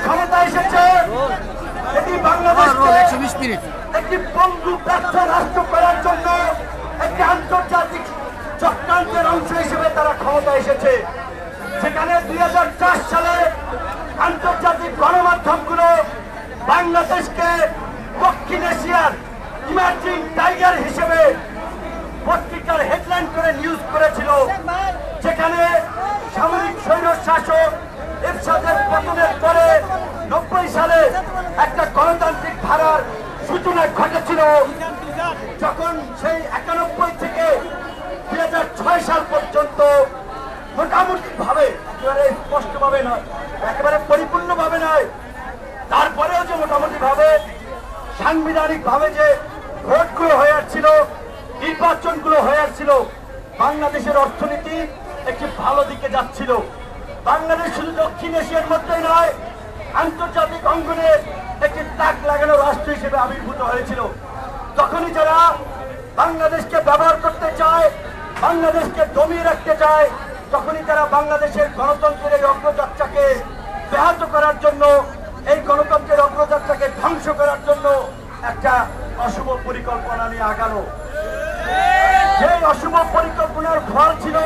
ক্ষমতা এসেছে এটি বাংলাদেশকে একটি পঙ্গু ব্যর্থ রাষ্ট্র করার জন্য একটি আন্তর্জাতিক চক্রান্তের অংশ হিসেবে তারা ক্ষমতা এসেছে। সেখানে 2004 সালে আন্তর্জাতিক গণমাধ্যমগুলো বাংলাদেশকে দক্ষিণ এশিয়ার ইমার্জিং টাইগার হিসেবে পত্রিকার হেডলাইন করে নিউজ করেছিল, যেখানে সামরিক স্বৈর শাসক এরশাদের পতনের পরে 90 সালে একটা গণতান্ত্রিক ধারার সূচনা ঘটেছিল। যখন সেই 91 থেকে 2006 সাল পর্যন্ত মোটামুটি ভাবে, একেবারে স্পষ্টভাবে নয়, একেবারে পরিপূর্ণভাবে নয়, তারপরেও যে মোটামুটি ভাবে সাংবিধানিক ভাবে যে ভোটগুলো হয়ে আসছিল, নির্বাচনগুলো হয়ে আসছিল, বাংলাদেশের অর্থনীতি একটি ভালো দিকে যাচ্ছিল। বাংলাদেশ শুধু দক্ষিণ এশিয়ার মধ্যেই নয়, আন্তর্জাতিক অঙ্গনে একটি তাক লাগানো রাষ্ট্র হিসেবে আবির্ভূত হয়েছিল। তখনই যারা বাংলাদেশকে ব্যবহার করতে চায়, বাংলাদেশকে দমিয়ে রাখতে চায়, তখনই তারা বাংলাদেশের গণতন্ত্রের এই অগ্রযাত্রাকে ব্যাহত করার জন্য, এই গণতন্ত্রের অগ্রযাত্রাকে ধ্বংস করার জন্য একটা অশুভ পরিকল্পনা নিয়ে আগানো। সেই অশুভ পরিকল্পনার ফল ছিল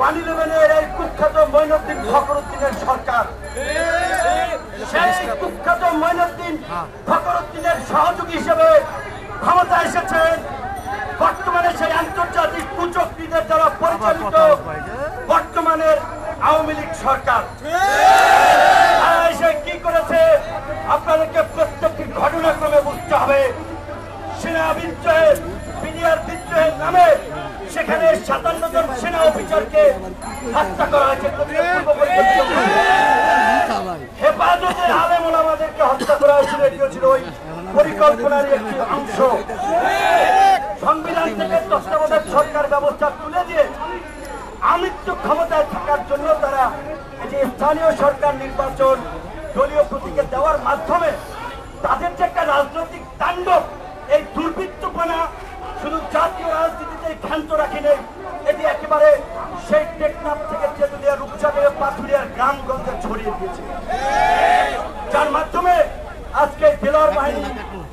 111-এর এই কুখ্যাত মঈনুদ্দিন ফখরুদ্দিনের সরকার। সেই কুখ্যাত মঈনুদ্দিন ফখরুদ্দিনের সহযোগী হিসেবে ক্ষমতা এসেছেন বর্তমানে সেই আন্তর্জাতিক কুচক্রীদের দ্বারা পরিচালিত বর্তমানের আওয়ামী লীগ সরকার। সে কি করেছে আপনাদেরকে প্রত্যেকটি ঘটনাক্রমে বুঝতে হবে। সেনা বিদ্রোহের, বিডিআর বিদ্রোহের নামে সেখানে 57 জন সেনা অফিসারকে হত্যা করা হয়েছে। হেফাজতে আলেম ওলামাদেরকে হত্যা করা হয়েছিল, এটিও ছিল ওই পরিকল্পনার একটি অংশ। সংবিধান থেকে তত্ত্বাবধায়ক সরকার ব্যবস্থা তুলে দিয়ে আমৃত্যু ক্ষমতায় থাকার জন্য তারা এই যে স্থানীয় সরকার নির্বাচন দলীয় প্রতীকে দেওয়ার মাধ্যমে তাদের যে একটা রাজনৈতিক তাণ্ডব, এই দুর্বৃত্তপনা শুধু জাতীয় রাজনীতিতে ক্ষান্ত রাখেনি, এটি একেবারে সেই টেকনাফ থেকে তেঁতুলিয়া, রূপসাগরে, পাথুরিয়ার গ্রামগঞ্জে ছড়িয়ে দিয়েছে, যার মাধ্যমে আজকে দেলোয়ার বাহিনী,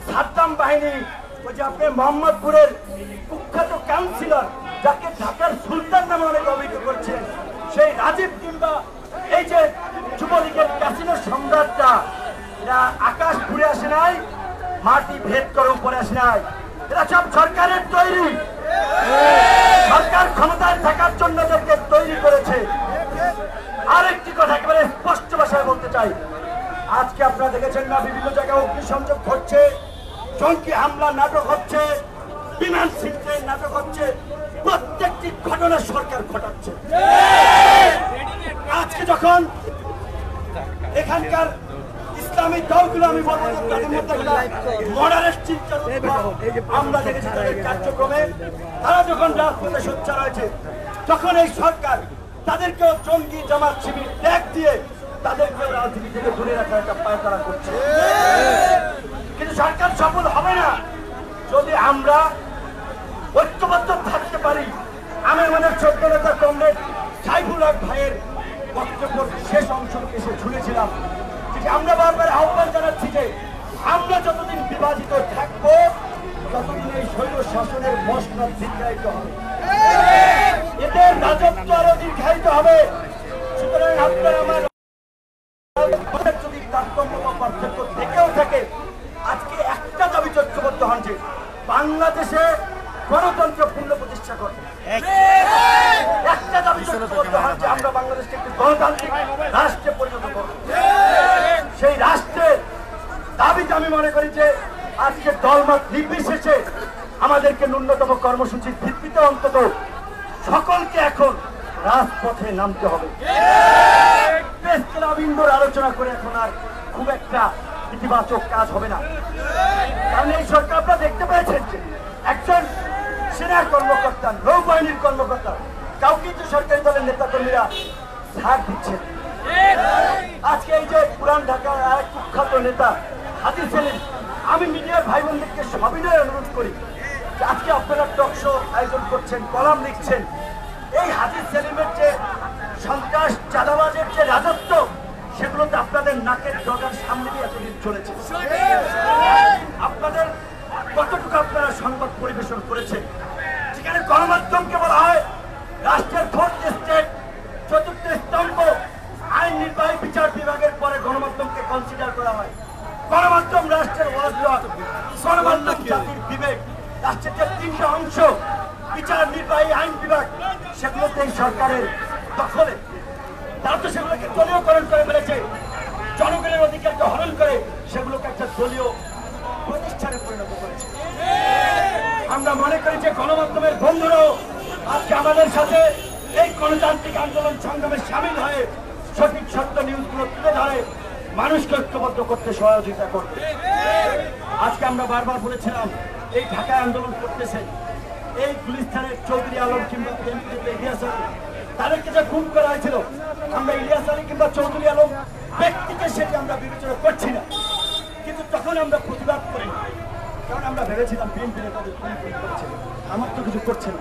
সাদ্দাম বাহিনী, ওই যে আপনি মোহাম্মদপুরের কুখ্যাত কাউন্সিলর যাকে ঢাকার সুলতান নামে অনেক অভিযোগ করছেন, সেই রাজীব কিংবা এই যে যুবলীগের ক্যাসিনো সম্রাটটা, এরা আকাশ ঘুরে আসে নাই, মাটি ভেদ করে উপরে আসে নাই, এরা সব সরকারের তৈরি। সরকার ক্ষমতায় থাকার জন্য এদেরকে তৈরি করেছে। আরেকটি কথা একেবারে স্পষ্ট ভাষায় বলতে চাই, আজকে আপনারা দেখেছেন না বিভিন্ন জায়গায় অগ্নিসংযোগ ঘটছে, জঙ্গি হামলা নাটক হচ্ছে, বিমান ছিনতাইয়ের নাটক হচ্ছে, প্রত্যেকটি ঘটনা সরকার ঘটাচ্ছে। আজকে যখন এখানকার ইসলামী দলগুলো, আমি বলবো তাদের মধ্যে মডারেট চিন্তা আমরা দেখেছি তাদের কার্যক্রমে, তারা যখন রাজপথে সোচ্চার হয়েছে, তখন এই সরকার তাদেরকেও জঙ্গি জামাত শিবির ট্যাগ দিয়ে তাদেরকেও রাজনীতি থেকে দূরে রাখার একটা পায়তারা করছে। কিন্তু সরকার সফল হবে না যদি আমরা ঐক্যবদ্ধ থাকতে পারি। আমি আমাদের ছোট্ট নেতা কমরেড সাইফুল হক ভাইয়ের বক্তব্যের শেষ অংশ এসে শুনেছিলাম যে আমরা বারবার আহ্বান জানাচ্ছি যে আমরা যতদিন বিভাজিত থাকবো ততদিন এই স্বৈর শাসনের মশলা দীর্ঘায়িত হবে, এদের রাজত্ব আরো দীর্ঘায়িত হবে। সুতরাং আপনার আমার যদি তারতম্য বা পার্থক্য থেকেও থাকে, আজকে একটা দাবি ঐক্যবদ্ধ হন যে বাংলাদেশে গণতন্ত্র পূর্ণ প্রতিষ্ঠা করবে। একটা দাবি ঐক্যবদ্ধ হন যে আমরা বাংলাদেশকে একটি গণতান্ত্রিক রাষ্ট্রে পরিণত করব। সেই রাষ্ট্রের দাবিতে আমি মনে করি যে আজকে দলমত নির্বিশেষে আমাদেরকে ন্যূনতম কর্মসূচির ভিত্তিতে অন্তত সকলকে এখন রাজপথে নামতে হবে। প্রেস ক্লাব ইনডোর আলোচনা করে এখন আর খুব একটা ইতিবাচক কাজ হবে না, কারণ এই সরকার আপনারা দেখতে পেয়েছেন যে একজন সেনা কর্মকর্তা, নৌবাহিনীর কর্মকর্তা, কাউকে তো সরকারি দলের নেতা কর্মীরা ছাড় দিচ্ছেন। আজকে এই যে পুরান ঢাকার আরেক কুখ্যাত নেতা হাজি সেলিম, আমি মিডিয়ার ভাই বোনদেরকে সবিনয় অনুরোধ করি যে আজকে আপনারা টক শো আয়োজন করছেন, কলাম লিখছেন, এই হাজি সেলিমের যে সন্ত্রাস চাঁদাবাজের যে রাজত্ব, আপনাদের নাকের ডগার সামনে দিয়ে এতদিন চলেছে। আপনাদের কতটুকু আপনারা সংবাদ পরিবেশন করেছেন, যেখানে গণমাধ্যমকে বলা হয় রাষ্ট্রের ফোর্থ স্টেট, চতুর্থ স্তম্ভ, আইন নির্বাহী বিচার বিভাগের পরে গণমাধ্যমকে কনসিডার করা হয়। গণমাধ্যম রাষ্ট্রের ওয়াজলাত, গণমাধ্যম জাতির বিবেক। রাষ্ট্রের যে তিনটা অংশ, বিচার, নির্বাহী, আইন বিভাগ, সেগুলোতে এই সরকারের দখলে। তারা তো সেগুলোকে দলীয়করণ করে ফেলেছে, জনগণের অধিকারকে হরণ করে সেগুলোকে একটা দলীয় প্রতিষ্ঠানে পরিণত করেছে। আমরা মনে করি যে গণমাধ্যমের বন্ধুরাও আজকে আমাদের সাথে এই গণতান্ত্রিক আন্দোলন সংগ্রামে সামিল হয়ে সঠিক সত্য নিউজগুলো তুলে ধরে মানুষকে ঐক্যবদ্ধ করতে সহযোগিতা করবে। আজকে আমরা বারবার বলেছিলাম, এই ঢাকায় আন্দোলন করতেছেন এই গুলিস্তানের চৌধুরী আলম কিংবা ইলিয়াস আলী, তাদেরকে যে গুম করা হয়েছিল, আমরা ইলিয়াস আলী কিংবা চৌধুরী আলম ব্যক্তিকে সেটি আমরা বিবেচনা করছি না, কিন্তু তখন আমরা প্রতিবাদ করি, কারণ আমরা ভেবেছিলাম বিএনপি নেতাদের খুন করছে, আমার তো কিছু করছে না।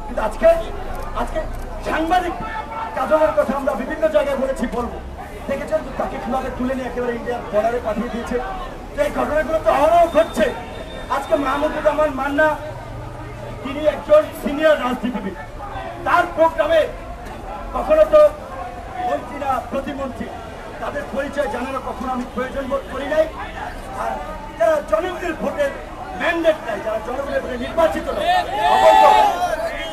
কিন্তু আজকে সাংবাদিক কাজলের কথা আমরা বিভিন্ন জায়গায় বলেছি, বলবো, দেখেছেন তো তাকে কিভাবে তুলে নিয়ে একেবারে ইন্ডিয়ার বর্ডারে পাঠিয়ে দিয়েছে। এই ঘটনাগুলো তো অহরহ ঘটছে। আজকে মাহমুদুর রহমান মান্না, তিনি একজন সিনিয়র রাজনীতিবিদ, তার প্রোগ্রামে কখনো তো মন্ত্রী না প্রতিমন্ত্রী, তাদের পরিচয় জানানো কখনো আমি প্রয়োজন বোধ করি নাই। আর যারা জনগণের ভোটের ম্যান্ডেট নাই, যারা জনগণের ভোটে নির্বাচিত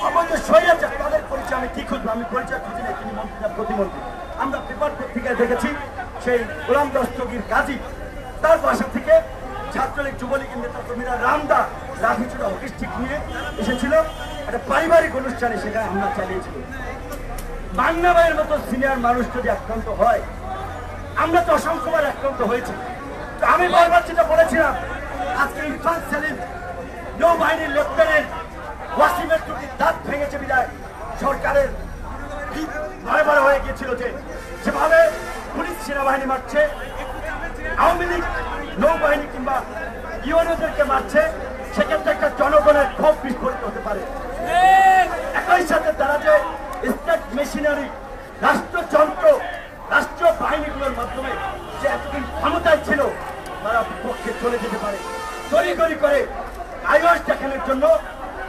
অবৈধ স্বৈরাচার, তাদের পরিচয় আমি কি খুঁজবো? আমি পরিচয় খুঁজি না তিনি মন্ত্রী না প্রতিমন্ত্রী। আমরা পেপার পত্রিকায় দেখেছি সেই গোলাম দস্তগীর গাজী, তার বাসা থেকে ছাত্রলীগ যুবলীগের নেতা কর্মীরা রামদা লাঠিচুড়া হকিস্টিক নিয়ে এসেছিল, একটা পারিবারিক অনুষ্ঠানে সেখানে হামলা চালিয়েছিল। মান্না ভাইয়ের মতো সিনিয়র মানুষ যদি আক্রান্ত হয়, আমরা তো অসংখ্যবার আক্রান্ত হয়েছি। তো আমি বারবার যেটা বলেছিলাম, আজকে ইরফান সেলিম নৌবাহিনীর লেফটেন্যান্ট ওয়াসিমের দুটি দাঁত ভেঙেছে বিদায় সরকারের বারে হয়ে গিয়েছিল যে যেভাবে পুলিশ সেনাবাহিনী মারছে, আওয়ামী লীগ নৌবাহিনী কিংবা ইউএনওদেরকে মারছে, সেক্ষেত্রে একটা জনগণের ক্ষোভ বিস্ফোরিত হতে পারে। একই সাথে তারা যে স্টেট মেশিনারি, রাষ্ট্রযন্ত্র, রাষ্ট্রীয় বাহিনীগুলোর মাধ্যমে যে এতদিন ক্ষমতায় ছিল, তারা বিপক্ষে চলে যেতে পারে। তড়িঘড়ি করে আইওএস দেখানোর জন্য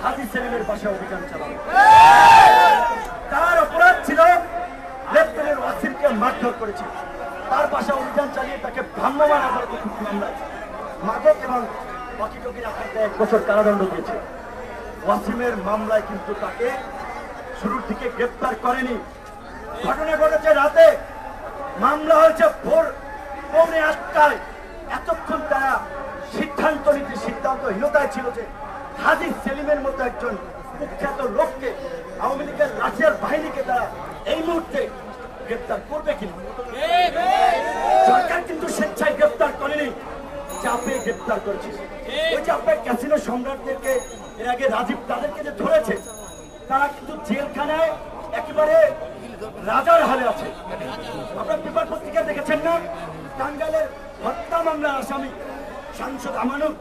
হাজী সেলিমের বাসায় অভিযান চালানো। তার অপরাধ ছিল লেফটেন্যান্ট ওয়াসিমকে মারধর করেছে, তার বাসায় অভিযান চালিয়ে তাকে ভ্রাম্যমাণ আদালতে মামলায় মাদক এবং ওয়াকিটকির আঘাতে 1 বছর কারাদণ্ড দিয়েছে। ওয়াসিমের মামলায় কিন্তু তাকে শুরুর দিকে গ্রেপ্তার করেনি। ঘটনা ঘটেছে রাতে, মামলা হয়েছে ভোর 8:45। এতক্ষণ তারা সিদ্ধান্তহীনতায় ছিল যে হাজী সেলিমের মতো একজন কুখ্যাত লোককে, আওয়ামী লীগের রাশিয়ার বাহিনীকে তারা এই মুহূর্তে গ্রেপ্তার করবে কিনা। সরকার কিন্তু স্বেচ্ছায় গ্রেপ্তার করেনি, চাপে গ্রেপ্তার করেছে। ওই যে আপনার ক্যাসিনো সম্রাটদেরকে এর আগে রাজীব তাদেরকে যে ধরেছে, তারা কিন্তু জেলখানায় একেবারে রাজার হালে আছে। আপনার পেপার পত্রিকা দেখেছেন না, টাঙ্গাইলের হত্যা মামলার আসামি সাংসদ আমানত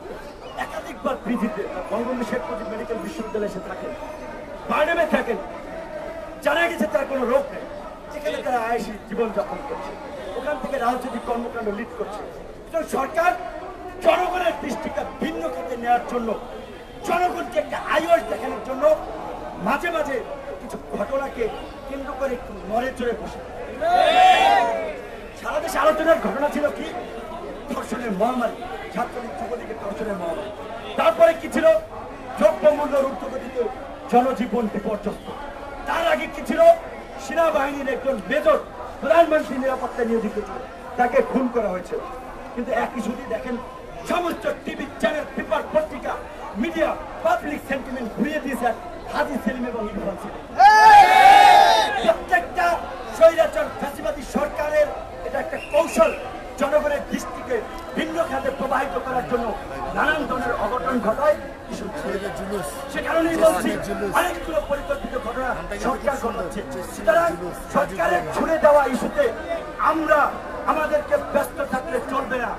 একাধিকবার পৃথিবীতে বঙ্গবন্ধু শেখ মুজিব মেডিকেল বিশ্ববিদ্যালয়ে এসে থাকেন, বার্ডেমে থাকেন, জানা গেছে তার কোনো রোগ নেই, সেখানে তারা আয়েসি জীবনযাপন করছে, ওখান থেকে রাজনৈতিক কর্মকাণ্ড লিড করছে। সরকার জনগণের দৃষ্টিকে ভিন্ন খাতে নেওয়ার জন্য, জনগণকে একটা আইওএস দেখানোর জন্য মাঝে মাঝে কিছু ঘটনাকে কেন্দ্র করে একটু নড়ে চড়ে বসে। সারা দেশে আলোচনার ঘটনা ছিল কি? ধর্ষণের মহামারী, ছাত্রলীগ যুবলীগের ধর্ষণের মহামারী। তারপরে কি ছিল? দ্রব্যমূল্যের ঊর্ধ্বগতিতে জনজীবন বিপর্যস্ত। তার আগে কি ছিল? সেনাবাহিনীর একজন মেজর প্রধানমন্ত্রী নিরাপত্তা নিয়োজিত ছিল, তাকে খুন করা হয়েছে। কিন্তু একই শুধু দেখেন, সমস্ত টিভি চ্যানেল, পেপার পত্রিকা, মিডিয়া পাবলিক সেন্টিমেন্ট ঘুরিয়ে দিয়েছে হাজী সেলিম এবং ইরফান সেলিম। প্রত্যেকটা স্বৈরাচার ফ্যাসিবাদী সরকারের এটা একটা কৌশল, জনগণের দৃষ্টিকে ভিন্ন খাতে প্রবাহিত করার জন্য নানান ধরনের অঘটন ঘটায়। সে কারণেই বলছি, অনেকগুলো পরিকল্পিত ঘটনা সরকার ঘটাচ্ছে। সুতরাং সরকারের ছুড়ে দেওয়া ইস্যুতে আমরা আমাদেরকে ব্যস্ত থাকলে চলবে না।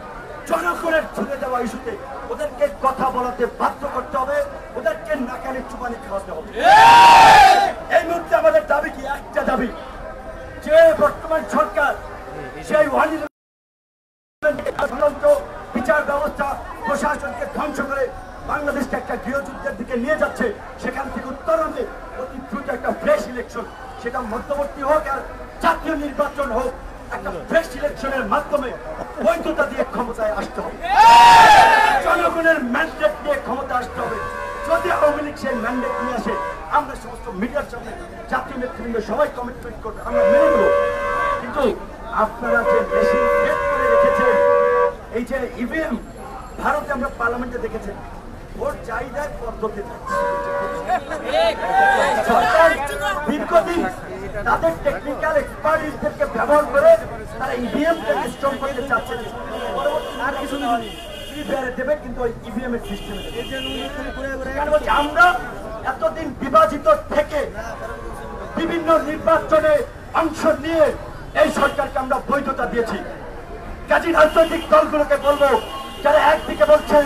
জনগণের ছুড়ে দেওয়া ইস্যুতে ওদেরকে কথা বলাতে বাধ্য করতে হবে, ওদেরকে নাকানি চুপানি খাওয়াতে হবে। এই মুহূর্তে আমাদের দাবি কি? একটা দাবি, যে বর্তমান সরকার সেই গণতন্ত্র, বিচার ব্যবস্থা, প্রশাসনকে ধ্বংস করে বাংলাদেশকে একটা গৃহযুদ্ধের দিকে নিয়ে যাচ্ছে। সেখান থেকে উত্তরণে অতি দ্রুত একটা ফ্রেশ ইলেকশন, সেটা মধ্যবর্তী হোক আর জাতীয় নির্বাচন হোক, একটা ফ্রেশ ইলেকশনের মাধ্যমে বৈধতা দিয়ে ক্ষমতায় আসতে হবে, জনগণের ম্যান্ডেট দিয়ে ক্ষমতা আসতে হবে। যদি আওয়ামী লীগ সেই ম্যান্ডেট নিয়ে আসে, আমরা সমস্ত মিডিয়ার সামনে জাতীয় নেতৃবৃন্দ সবাই কমিটমেন্ট করবে, আমরা মেনে নেব। কিন্তু আপনারা যে মেশিন সেট করে রেখেছেন, এই যে ইভিএম, ভারতে আমরা পার্লামেন্টে দেখেছেন ভোট চাহিদার পদ্ধতি দীর্ঘদিন তাদের টেকনিক্যাল এক্সপার্টিসদেরকে ব্যবহার করে তারা ইভিএমটাকে স্ট্রং করতে চাচ্ছে। আর কিছু দেবে কিন্তু ওই ইভিএম এর সিস্টেমে আমরা এতদিন বিভাজিত থেকে বিভিন্ন নির্বাচনে অংশ নিয়ে এই সরকারকে আমরা বৈধতা দিয়েছি। কাজী রাজনৈতিক দলগুলোকে বলবো, যারা একদিকে বলছেন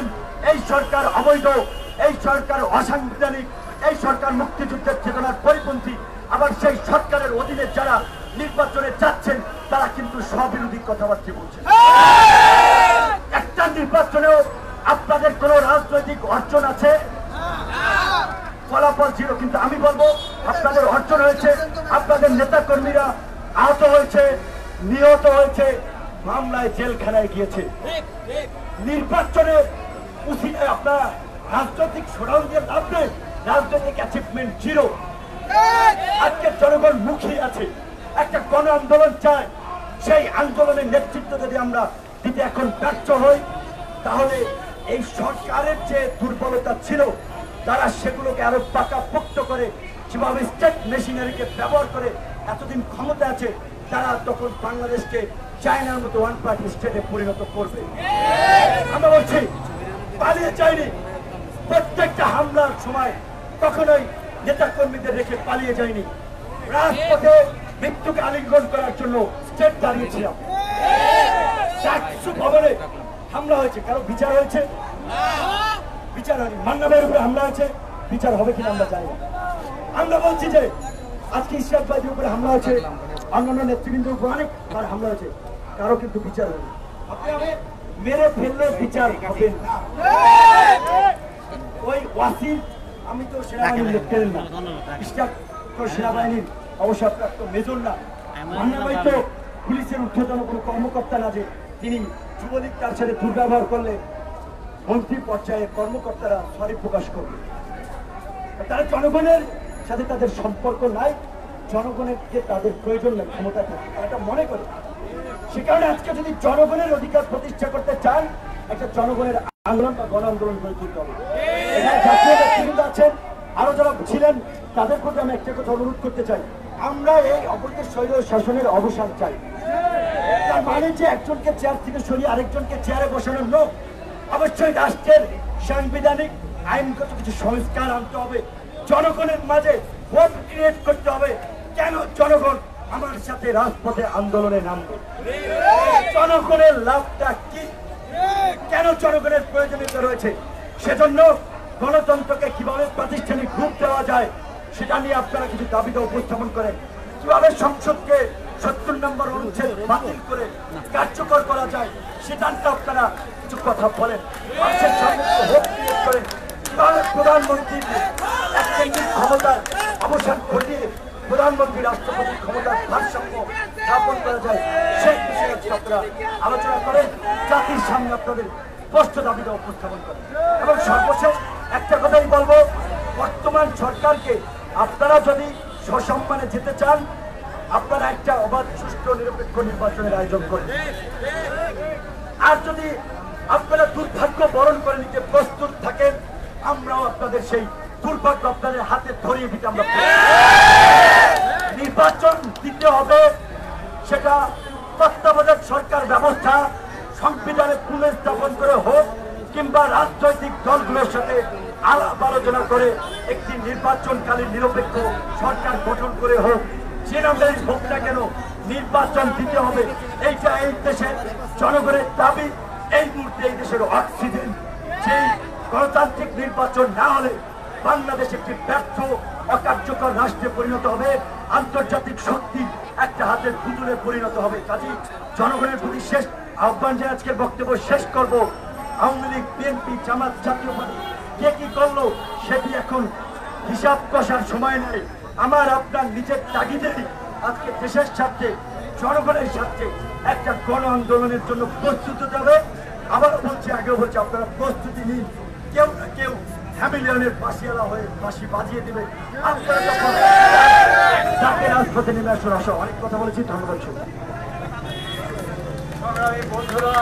এই সরকার অবৈধ, এই সরকার অসাংবিধানিক, এই সরকার মুক্তিযুদ্ধের চেতনার পরিপন্থী, আবার সেই সরকারের অধীনে যারা নির্বাচনে যাচ্ছেন তারা কিন্তু স্ববিরোধী কথাবার্তা বলছেন। একটা নির্বাচনেও আপনাদের কোন রাজনৈতিক অর্জন আছে? ফলাফল ছিল। কিন্তু আমি বলবো আপনাদের অর্জন হয়েছে, আপনাদের নেতা কর্মীরা আহত হয়েছে, নিহত হয়েছে, মামলায় জেলখানায় গিয়েছে। নির্বাচনে উচিলায় আপনারা রাজনৈতিক শোডাউন দিয়ে লাভ নেই, রাজনৈতিক অ্যাচিভমেন্ট জিরো। আজকে জনগণ মুখিয়ে আছে, একটা গণ আন্দোলন চায়। সেই আন্দোলনের নেতৃত্ব যদি আমরা দিতে এখন ব্যর্থ হই, তাহলে এই সরকারের যে দুর্বলতা ছিল তারা সেগুলোকে আরো পাকাপোক্ত করে, যেভাবে স্টেট মেশিনারিকে ব্যবহার করে এতদিন ক্ষমতা আছে, তারা তখন বাংলাদেশকে চায়নার মতো ওয়ান পার্টি স্টেটে পরিণত করবে। আমরা বলছি পালিয়ে যায়নি, প্রত্যেকটা হামলার সময় কখনোই নেতা কর্মীদের রেখে পালিয়ে যায়নি। রাজপথে মৃত্যুকে আলিঙ্গন করার জন্য স্টেট দাঁড়িয়েছিলাম। চাকসু ভবনে হামলা হয়েছে, কারো বিচার হয়েছে? বিচার হয়নি। মান্না ভাইয়ের উপরে হামলা হয়েছে, বিচার হবে কিনা আমরা জানি না। আমরা বলছি যে আজকে ইশরাক ভাইয়ের উপরে হামলা হয়েছে, অন্যান্য নেতৃবৃন্দের উপর অনেকবার হামলা হয়েছে, কারো কিন্তু বিচার হয়নি। আপনি আমি মেরে ফেললে বিচার হবে না। ওই ওয়াসিম, আমি তো সেনাবাহিনীর লেফটেন্যান্ট না, ইশরাক তো সেনাবাহিনীর অবসরপ্রাপ্ত মেজর না, মান্না ভাই তো পুলিশের ঊর্ধ্বতন কোনো কর্মকর্তা না যে তিনি যুবলীগ তার সাথে দুর্ব্যবহার করলে মন্ত্রী পর্যায়ে কর্মকর্তারা সরি প্রকাশ করবে। তারা জনগণের সাথে তাদের সম্পর্ক নাই, জনগণের যে তাদের প্রয়োজন নেই ক্ষমতা থাকে, তারা এটা মনে করে। সে কারণে আজকে যদি জনগণের অধিকার প্রতিষ্ঠা করতে চান, একটা জনগণের আন্দোলন বা গণ আন্দোলন গড়ে তুলতে হবে। এখানে জাতীয় নেতৃবৃন্দ আছেন, আরো যারা ছিলেন, তাদের প্রতি আমি একটা কথা অনুরোধ করতে চাই, আমরা এই অবৈধ স্বৈর শাসনের অবসান চাই। তার মানে যে একজনকে চেয়ার থেকে সরিয়ে আরেকজনকে চেয়ারে বসানোর লোক। অবশ্যই রাষ্ট্রের সাংবিধানিক আইনগত কিছু সংস্কার আনতে হবে, জনগণের মাঝে ভোট ক্রিয়েট করতে হবে। কেন জনগণ আমার সাথে রাজপথে আন্দোলনে নামবে? জনগণের লাভটা কি? কেন জনগণের প্রয়োজনীয়তা রয়েছে? সেজন্য গণতন্ত্রকে কিভাবে প্রাতিষ্ঠানিক রূপ দেওয়া যায় সেটা নিয়ে আপনারা কিছু দাবিটা উপস্থাপন করেন। কিভাবে সংসদকে ৭০ নম্বর অনুচ্ছেদ বাতিল করে কার্যকর করা যায় সেটাকে আপনারা কিছু কথা বলেন। মানুষের সামনে ভোট ক্রিয়েট করেন। কিভাবে প্রধানমন্ত্রীর এককেন্দ্রিক ক্ষমতার অবসান ঘটিয়ে প্রধানমন্ত্রী রাষ্ট্রপতির ক্ষমতার ভারসাম্য স্থাপন করা যায় সেই বিষয়ে আপনারা আলোচনা করেন, জাতির সামনে আপনাদের স্পষ্ট দাবিটা উপস্থাপন করেন। এবং সর্বশেষ একটা কথাই বলবো, বর্তমান সরকারকে আপনারা যদি সসম্মানে যেতে চান, আপনারা একটা অবাধ সুষ্ঠু নিরপেক্ষ নির্বাচনের আয়োজন করেন। আর যদি আপনারা দুর্ভাগ্য বরণ করে নিতে প্রস্তুত থাকেন, আমরাও আপনাদের সেই দুর্ভাগ্য আপনাদের হাতে ধরিয়ে দিতে আমরা নির্বাচন দিতে হবে। সেটা তত্ত্বাবধায়ক সরকার ব্যবস্থা সংবিধানে পুনঃস্থাপন করে হোক, কিংবা রাজনৈতিক দলগুলোর সাথে আলাপ আলোচনা করে একটি নির্বাচনকালীন নিরপেক্ষ সরকার গঠন করে হোক, যে নামেই হোক না কেন নির্বাচন দিতে হবে। এইটা এই দেশের জনগণের দাবি। এই মুহূর্তে এই দেশের অক্সিজেন। সেই গণতান্ত্রিক নির্বাচন না হলে বাংলাদেশ একটি ব্যর্থ অকার্যকর রাষ্ট্রে পরিণত হবে। আন্তর্জাতিক শক্তি একটা হাতের পুতুলে পরিণত হবে। কাজী জনগণের প্রতি শেষ আহ্বান যে আজকের বক্তব্য শেষ করব। আওয়ামী লীগ, বিএনপি, জামাত, জাতীয় পার্টি কে কি করলো সেটি এখন হিসাব কষার সময় নেই। আমার আপনার নিজের তাগিদেই আজকে দেশের স্বার্থে, জনগণের স্বার্থে একটা গণ আন্দোলনের জন্য প্রস্তুত হতে হবে। আবারও বলছি, আগেও বলছি, আপনারা প্রস্তুতি নিন। কেউ না কেউ হ্যামিলিয়নের ফাঁসিওয়ালা হয়ে ফাঁসি বাজিয়ে দেবে। আপনারা যখন তাকে রাজপথে নেমে আসুন। আসো, অনেক কথা বলেছি, ধন্যবাদ। বন্ধুরা